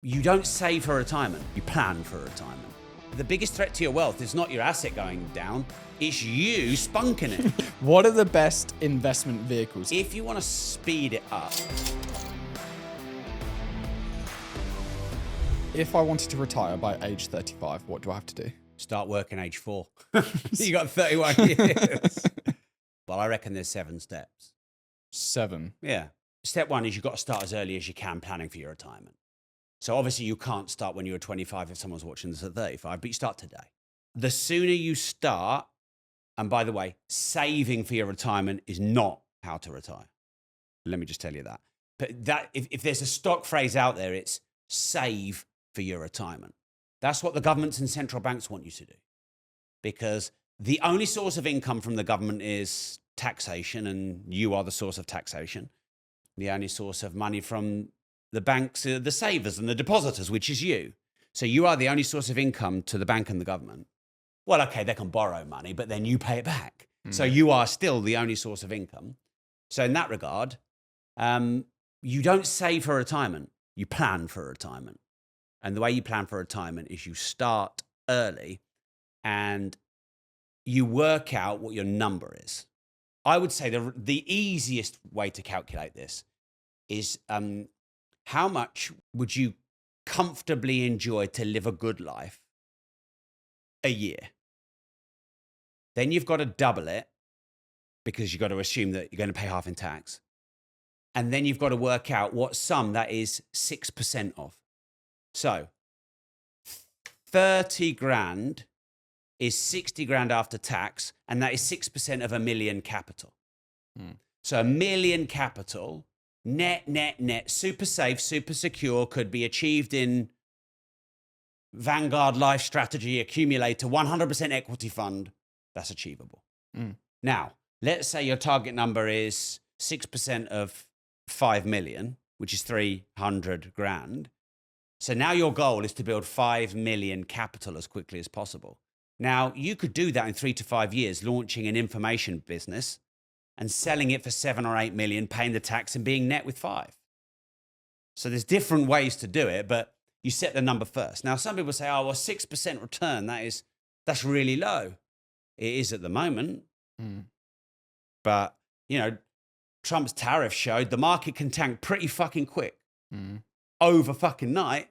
You don't save for retirement, you plan for retirement. The biggest threat to your wealth is not your asset going down, it's you spunking it. What are the best investment vehicles? If you want to speed it up, If I wanted to retire by age 35, what do I have to do? start working age 4. You got 31 years. Well, I reckon there's 7 steps. 7. Yeah. Step 1 is you've got to start as early as you can planning for your retirement. So obviously you can't start when you're 25 if someone's watching this at 35, but you start today. The sooner you start, and by the way, saving for your retirement is not how to retire. Let me just tell you that. But that if there's a stock phrase out there, it's save for your retirement. That's what the governments and central banks want you to do. Because the only source of income from the government is taxation, and you are the source of taxation. The only source of money from the banks are the savers and the depositors, which is you. So you are the only source of income to the bank and the government. Well, okay, they can borrow money, but then you pay it back. So you are still the only source of income. So in that regard, you don't save for retirement, you plan for retirement. And the way you plan for retirement is you start early and you work out what your number is. I would say the easiest way to calculate this is how much would you comfortably enjoy to live a good life a year? Then you've got to double it because you've got to assume that you're going to pay half in tax. And then you've got to work out what sum that is 6% of. So 30 grand is 60 grand after tax, and that is 6% of $1 million capital. So $1 million capital, net, super safe, super secure, could be achieved in Vanguard Life Strategy Accumulator, 100% equity fund. That's achievable. Now, let's say your target number is 6% of 5 million, which is 300 grand. So now your goal is to build 5 million capital as quickly as possible. Now, you could do that in 3 to 5 years, launching an information business and selling it for 7 or 8 million, paying the tax and being net with 5. So there's different ways to do it, but you set the number first. Now, some people say, oh, well, 6% return, that's really low. It is at the moment. But, you know, Trump's tariff showed the market can tank pretty fucking quick over fucking night.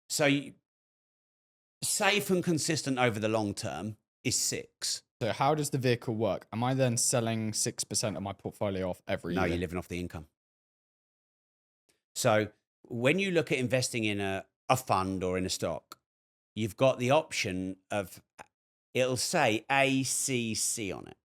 So safe and consistent over the long term is 6. So how does the vehicle work? Am I then selling 6% of my portfolio off every year? No, you're living off the income. So when you look at investing in a fund or in a stock, you've got the option of, it'll say ACC on it,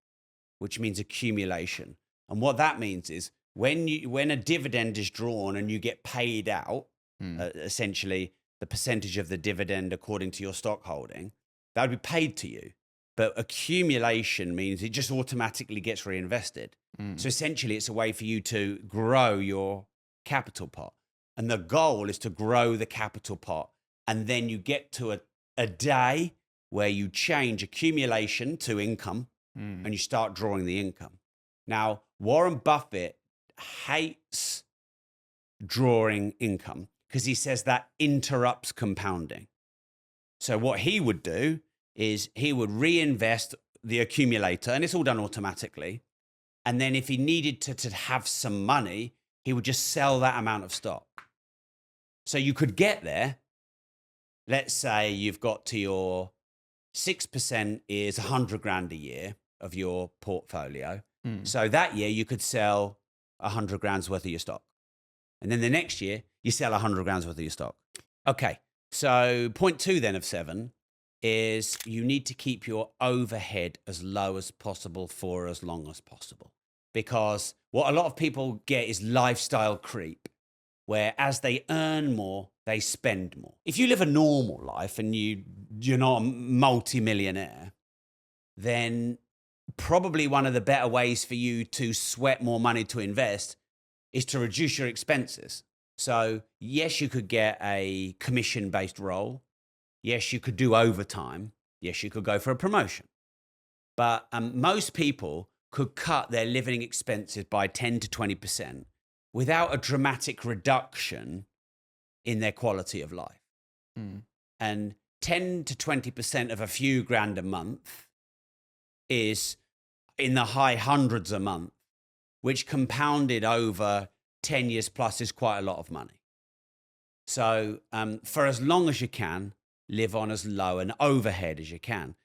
which means accumulation. And what that means is when a dividend is drawn and you get paid out, essentially the percentage of the dividend according to your stock holding, that would be paid to you. But accumulation means it just automatically gets reinvested. So essentially it's a way for you to grow your capital pot. And the goal is to grow the capital pot. And then you get to a day where you change accumulation to income and you start drawing the income. Now, Warren Buffett hates drawing income because he says that interrupts compounding. So what he would do is he would reinvest the accumulator, and it's all done automatically. And then if he needed to have some money, he would just sell that amount of stock. So you could get there. Let's say you've got to your 6% is 100 grand a year of your portfolio. So that year you could sell 100 grand's worth of your stock. And then the next year you sell 100 grand's worth of your stock. Okay. So point 2 then of 7 is you need to keep your overhead as low as possible for as long as possible. Because what a lot of people get is lifestyle creep, where as they earn more, they spend more. If you live a normal life and you're not a multi-millionaire, then probably one of the better ways for you to sweat more money to invest is to reduce your expenses. So yes, you could get a commission-based role. Yes, you could do overtime. Yes, you could go for a promotion. But most people could cut their living expenses by 10 to 20% without a dramatic reduction in their quality of life. Mm. And 10 to 20% of a few grand a month is in the high hundreds a month, which compounded over 10 years plus is quite a lot of money. So for as long as you can, live on as low an overhead as you can.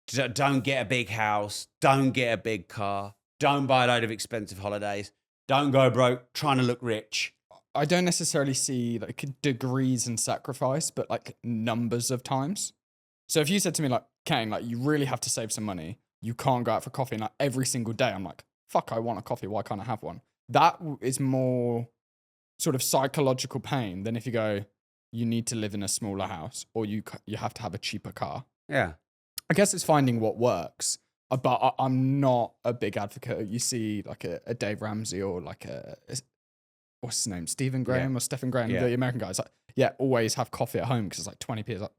Don't get a big house. Don't get a big car. Don't buy a load of expensive holidays. Don't go broke trying to look rich. I don't necessarily see like degrees in sacrifice, but like numbers of times. So if you said to me like, Kane, like you really have to save some money, you can't go out for coffee, and like every single day I'm like, fuck, I want a coffee. Why can't I have one? That is more sort of psychological pain than if you go, you need to live in a smaller house or you have to have a cheaper car. Yeah. I guess it's finding what works, but I'm not a big advocate. You see like a Dave Ramsey or like what's his name? Stephen Graham or Stephen Graham, the American guy. It's like, yeah, always have coffee at home because it's like 20p. It's like,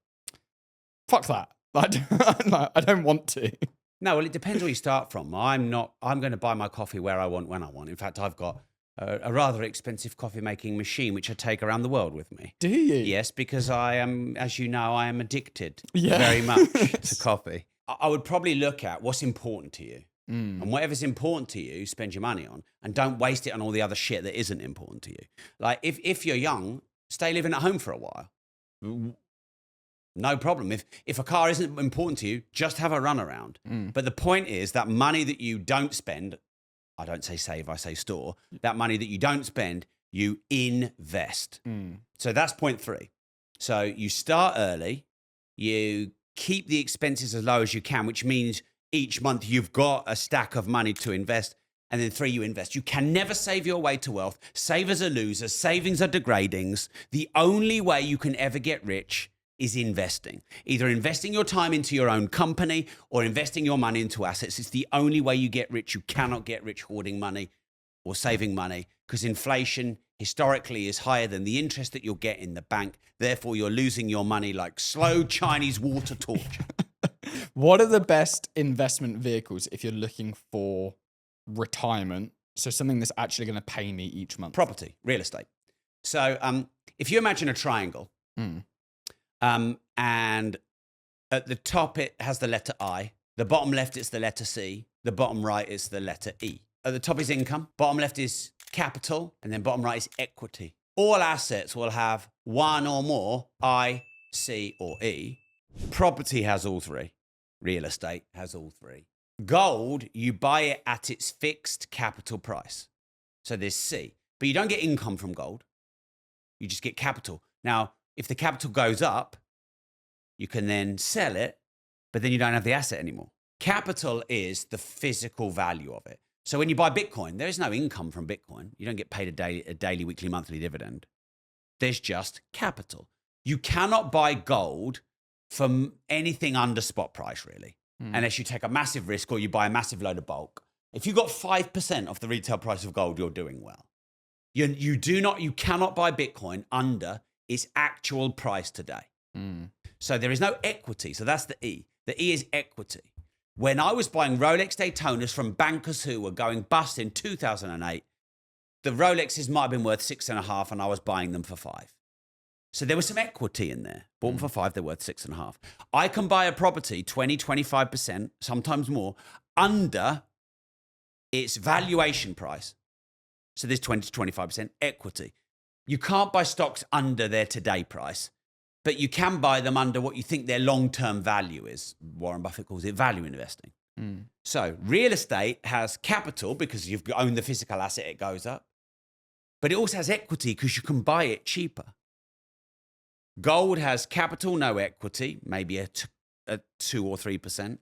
fuck that. I don't want to. No, well, it depends where you start from. I'm going to buy my coffee where I want, when I want. In fact, I've got a rather expensive coffee making machine, which I take around the world with me. Do you? Yes, because I am, as you know, I am addicted Yes. very much to coffee. I would probably look at what's important to you. And whatever's important to you, spend your money on, and don't waste it on all the other shit that isn't important to you. Like if you're young, stay living at home for a while. No problem. If a car isn't important to you, just have a run around. But the point is that money that you don't spend, I don't say save, I say store, that money that you don't spend, you invest. So that's point 3. So you start early, you keep the expenses as low as you can, which means each month you've got a stack of money to invest. And then 3, you invest. You can never save your way to wealth. Savers are losers. Savings are degradings. The only way you can ever get rich is investing. Either investing your time into your own company or investing your money into assets. It's the only way you get rich. You cannot get rich hoarding money or saving money because inflation historically is higher than the interest that you'll get in the bank. Therefore, you're losing your money like slow Chinese water torture. What are the best investment vehicles if you're looking for retirement? So something that's actually going to pay me each month. Property, real estate. So if you imagine a triangle, and at the top it has the letter I, the bottom left it's the letter C, the bottom right is the letter E. At the top is income, bottom left is capital, and then bottom right is equity. All assets will have one or more I, C, or E. Property has all 3. Real estate has all 3. Gold, you buy it at its fixed capital price. So there's C. But you don't get income from gold. You just get capital. Now, if the capital goes up, you can then sell it, but then you don't have the asset anymore. Capital is the physical value of it. So when you buy Bitcoin, there is no income from Bitcoin. You don't get paid a daily, weekly, monthly dividend. There's just capital. You cannot buy gold from anything under spot price, really, unless you take a massive risk or you buy a massive load of bulk. If you got 5% of the retail price of gold, you're doing well. You cannot buy Bitcoin under its actual price today. So there is no equity. So that's the E. The E is equity. When I was buying Rolex Daytonas from bankers who were going bust in 2008, the Rolexes might have been worth 6.5 and I was buying them for 5. So there was some equity in there. Bought them for 5, they're worth 6.5. I can buy a property 20, 25%, sometimes more, under its valuation price. So there's 20 to 25% equity. You can't buy stocks under their today price, but you can buy them under what you think their long-term value is. Warren Buffett calls it value investing. So real estate has capital because you've owned the physical asset, it goes up. But it also has equity because you can buy it cheaper. Gold has capital, no equity, maybe a 2 or 3%.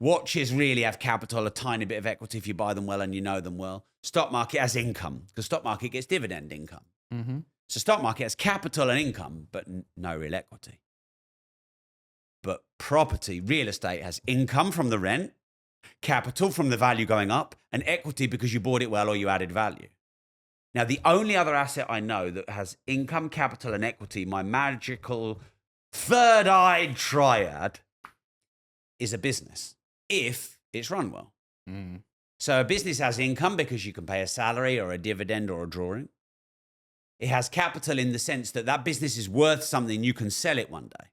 Watches really have capital, a tiny bit of equity if you buy them well and you know them well. Stock market has income because stock market gets dividend income. So stock market has capital and income, but no real equity. But property, real estate has income from the rent, capital from the value going up, and equity because you bought it well or you added value. Now, the only other asset I know that has income, capital, and equity, my magical third-eyed triad, is a business, if it's run well. So a business has income because you can pay a salary or a dividend or a drawing. It has capital in the sense that that business is worth something, you can sell it one day.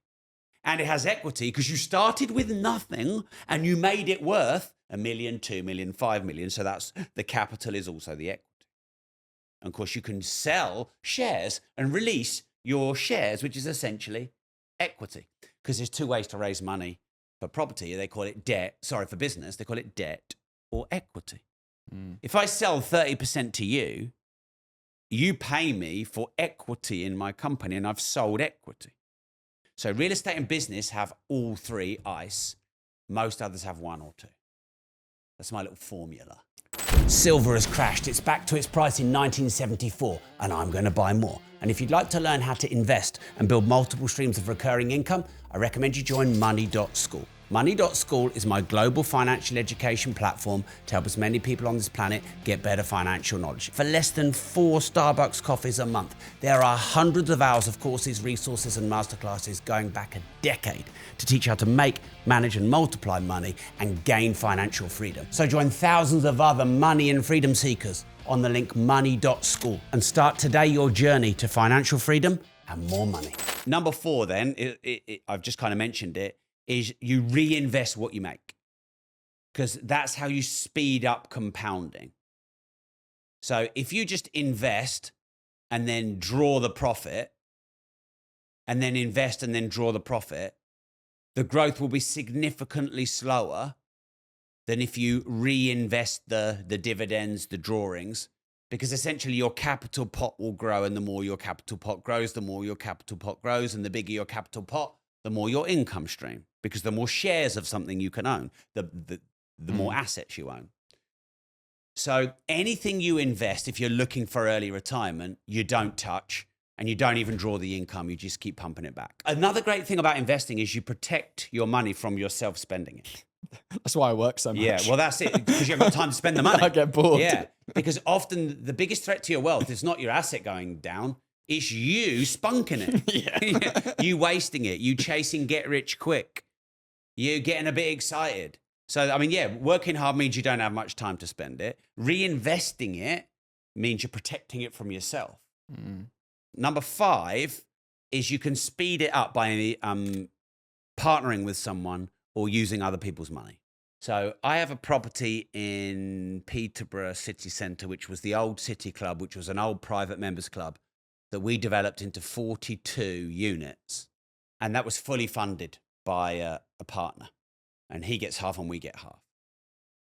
And it has equity because you started with nothing and you made it worth $1 million, 2 million, 5 million. So that's the capital is also the equity. And of course, you can sell shares and release your shares, which is essentially equity. Because there's two ways to raise money for property. They call it debt. Sorry, for business, they call it debt or equity. If I sell 30% to you, you pay me for equity in my company, and I've sold equity. So real estate and business have all three ICE. Most others have one or two. That's my little formula. Silver has crashed. It's back to its price in 1974, and I'm going to buy more. And if you'd like to learn how to invest and build multiple streams of recurring income, I recommend you join Money.School. Money.School is my global financial education platform to help as many people on this planet get better financial knowledge. For less than 4 Starbucks coffees a month, there are hundreds of hours of courses, resources, and masterclasses going back a decade to teach you how to make, manage, and multiply money and gain financial freedom. So join thousands of other money and freedom seekers on the link money.school and start today your journey to financial freedom and more money. Number 4 then, I've just kind of mentioned it, is you reinvest what you make, because that's how you speed up compounding. So if you just invest and then draw the profit, and then invest and then draw the profit, the growth will be significantly slower than if you reinvest the dividends, the drawings, because essentially your capital pot will grow, and the more your capital pot grows, the more your capital pot grows, and the bigger your capital pot, the more your income stream, because the more shares of something you can own, the more assets you own. So anything you invest, if you're looking for early retirement, you don't touch, and you don't even draw the income. You just keep pumping it back. Another great thing about investing is you protect your money from yourself spending it. That's why I work so much. Yeah, well, that's it, because you haven't got time to spend the money. I get bored. Yeah, because often the biggest threat to your wealth is not your asset going down. It's you spunking it. Yeah. You wasting it. You chasing get rich quick. You getting a bit excited. So, I mean, yeah, working hard means you don't have much time to spend it. Reinvesting it means you're protecting it from yourself. Number 5 is you can speed it up by partnering with someone or using other people's money. So I have a property in Peterborough City Centre, which was the old City Club, which was an old private members club that we developed into 42 units. And that was fully funded by a partner. And he gets half and we get half.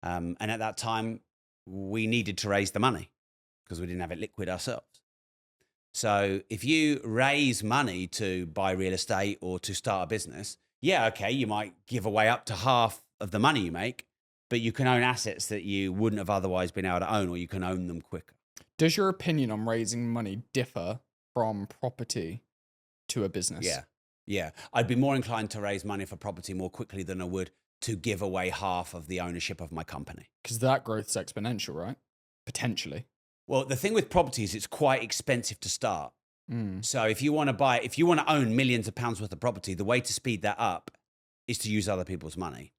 And at that time, we needed to raise the money because we didn't have it liquid ourselves. So if you raise money to buy real estate or to start a business, yeah, okay, you might give away up to half of the money you make, but you can own assets that you wouldn't have otherwise been able to own, or you can own them quicker. Does your opinion on raising money differ from property to a business? Yeah. I'd be more inclined to raise money for property more quickly than I would to give away half of the ownership of my company. Because that growth's exponential, right? Potentially. Well, the thing with property is it's quite expensive to start. So if you want to own millions of pounds worth of property, the way to speed that up is to use other people's money.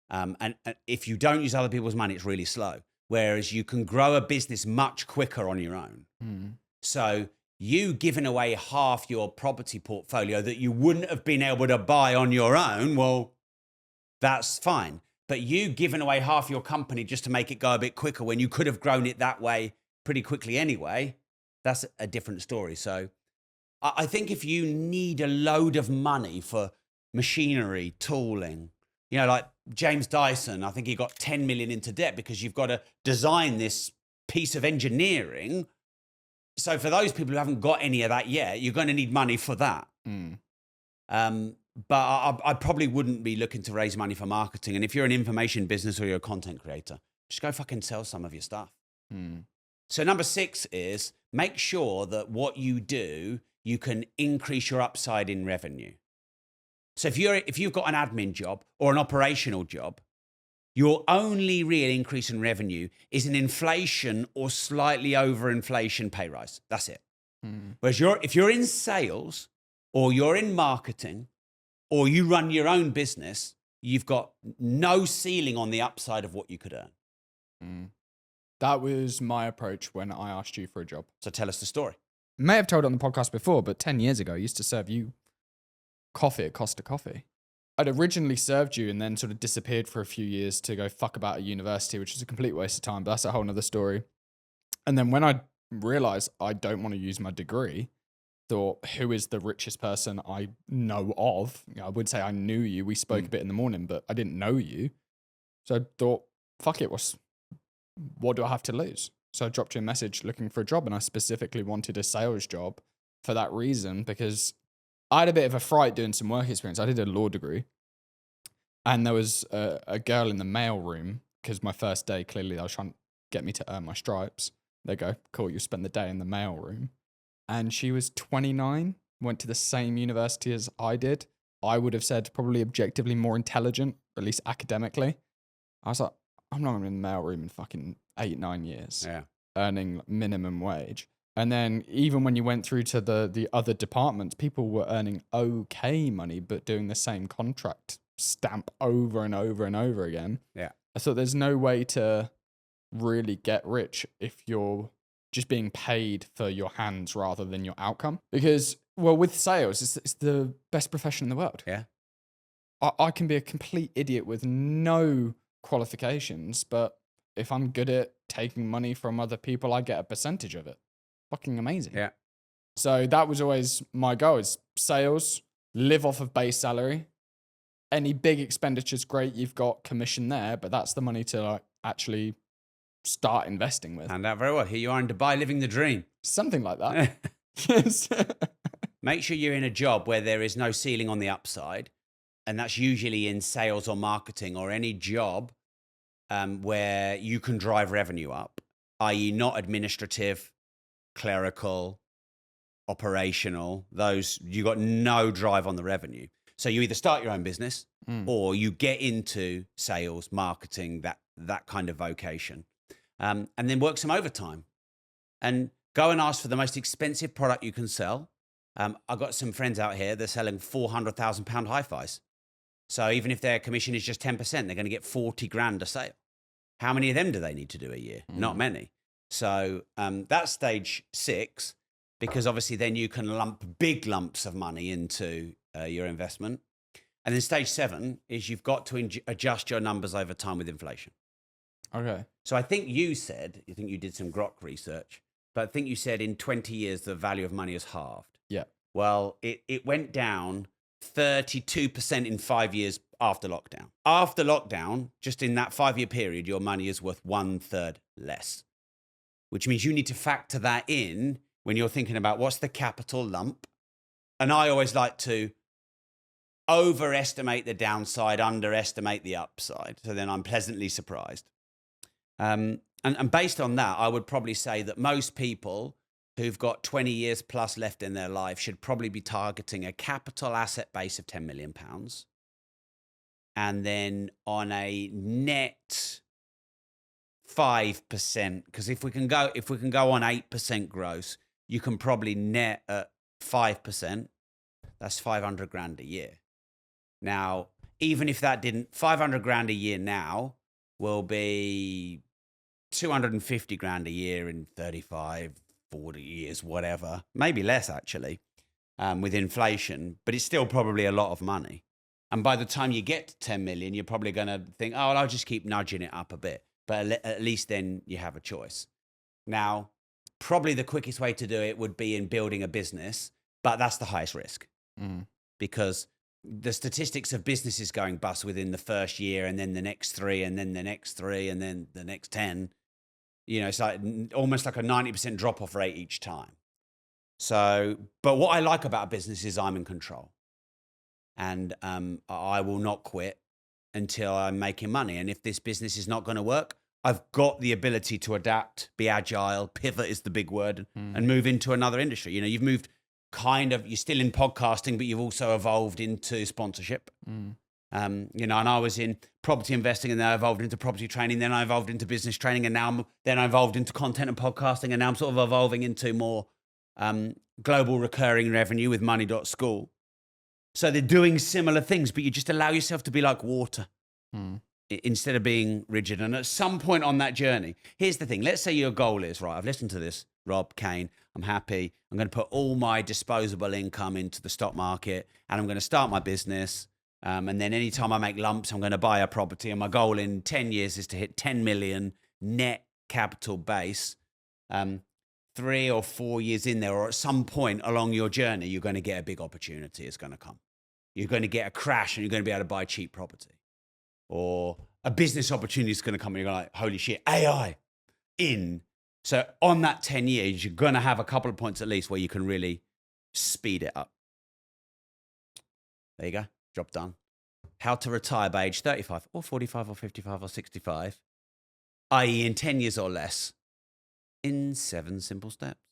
And if you don't use other people's money, it's really slow. Whereas you can grow a business much quicker on your own. So you giving away half your property portfolio that you wouldn't have been able to buy on your own, well, that's fine. But you giving away half your company just to make it go a bit quicker when you could have grown it that way pretty quickly anyway, that's a different story. So I think if you need a load of money for machinery, tooling, like James Dyson, I think he got 10 million into debt because you've got to design this piece of engineering. So for those people who haven't got any of that yet, you're going to need money for that. But I probably wouldn't be looking to raise money for marketing. And if you're an information business or you're a content creator, just go fucking sell some of your stuff. So number 6 is make sure that what you do, you can increase your upside in revenue. So if you've got an admin job or an operational job, your only real increase in revenue is an inflation or slightly over inflation pay rise. That's it. Whereas if you're in sales or you're in marketing or you run your own business, you've got no ceiling on the upside of what you could earn. That was my approach when I asked you for a job. So tell us the story. may have told it on the podcast before, but 10 years ago, I used to serve you coffee at Costa Coffee. I'd originally served you and then sort of disappeared for a few years to go fuck about at university, which is a complete waste of time, but that's a whole nother story. And then when I realized I don't want to use my degree, thought, who is the richest person I know of? I would say I knew you. We spoke a bit in the morning, but I didn't know you. So I thought, fuck it, what do I have to lose? So I dropped you a message looking for a job, and I specifically wanted a sales job for that reason, because I had a bit of a fright doing some work experience. I did a law degree, and there was a girl in the mail room, because my first day, clearly they was trying to get me to earn my stripes. They go, cool, you spend the day in the mail room. And she was 29, went to the same university as I did. I would have said probably objectively more intelligent, at least academically. I was like, I'm not going to be in the mail room in fucking 8-9 years, earning minimum wage. And then even when you went through to the other departments, people were earning okay money, but doing the same contract stamp over and over and over again. Yeah. I thought there's no way to really get rich if you're just being paid for your hands rather than your outcome. Because, well, with sales, it's the best profession in the world. Yeah. I can be a complete idiot with no qualifications, but if I'm good at taking money from other people, I get a percentage of it. Fucking amazing. Yeah. So that was always my goal, is sales, live off of base salary. Any big expenditure's great, you've got commission there, but that's the money to actually start investing with. And out very well. Here you are in Dubai living the dream. Something like that. Yes. Make sure you're in a job where there is no ceiling on the upside. And that's usually in sales or marketing, or any job where you can drive revenue up, i.e. not administrative, clerical, operational. Those, you got no drive on the revenue. So you either start your own business or you get into sales, marketing, that kind of vocation. And then work some overtime and go and ask for the most expensive product you can sell. I've got some friends out here, they're selling £400,000 hi-fis. So even if their commission is just 10%, they're going to get 40 grand a sale. How many of them do they need to do a year? Not many. So that's stage 6, because obviously then you can lump big lumps of money into your investment. And then stage 7 is you've got to adjust your numbers over time with inflation. Okay. So I think you did some grok research, but I think you said in 20 years, the value of money has halved. Yeah. Well, it went down 32% in 5 years after lockdown. After lockdown, just in that 5-year period, your money is worth 1/3 less, which means you need to factor that in when you're thinking about what's the capital lump. And I always like to overestimate the downside, underestimate the upside. So then I'm pleasantly surprised. And based on that, I would probably say that most people who've got 20 years plus left in their life should probably be targeting a capital asset base of £10 million. And then on a net 5%, because if we can go on 8% gross, you can probably net at 5%. That's 500 grand a year. Now, even if that didn't, 500 grand a year now will be 250 grand a year in 35, 40 years, whatever, maybe less actually, with inflation, but it's still probably a lot of money. And by the time you get to 10 million, you're probably going to think, oh, well, I'll just keep nudging it up a bit. But at least then you have a choice. Now, probably the quickest way to do it would be in building a business, but that's the highest risk because the statistics of businesses going bust within the first year and then the next 3 and then the next 3 and then the next 10, it's like almost like a 90% drop-off rate each time. So, but what I like about a business is I'm in control. And I will not quit until I'm making money. And if this business is not going to work, I've got the ability to adapt, be agile, pivot is the big word, and move into another industry. You've moved you're still in podcasting, but you've also evolved into sponsorship. And I was in property investing and then I evolved into property training. Then I evolved into business training and then I evolved into content and podcasting. And now I'm sort of evolving into more global recurring revenue with money.school. So they're doing similar things, but you just allow yourself to be like water instead of being rigid. And at some point on that journey, here's the thing. Let's say your goal is, right, I've listened to this, Rob, Kane. I'm happy. I'm going to put all my disposable income into the stock market, and I'm going to start my business. And then anytime I make lumps, I'm going to buy a property. And my goal in 10 years is to hit 10 million net capital base. 3 or 4 years in there, or at some point along your journey, you're going to get a big opportunity. It's going to come. You're going to get a crash and you're going to be able to buy cheap property, or a business opportunity is going to come and you're going to like, holy shit, AI in. So on that 10 years, you're going to have a couple of points at least where you can really speed it up. There you go. Job done. How to retire by age 35 or 45 or 55 or 65, i.e. in 10 years or less, in 7 simple steps.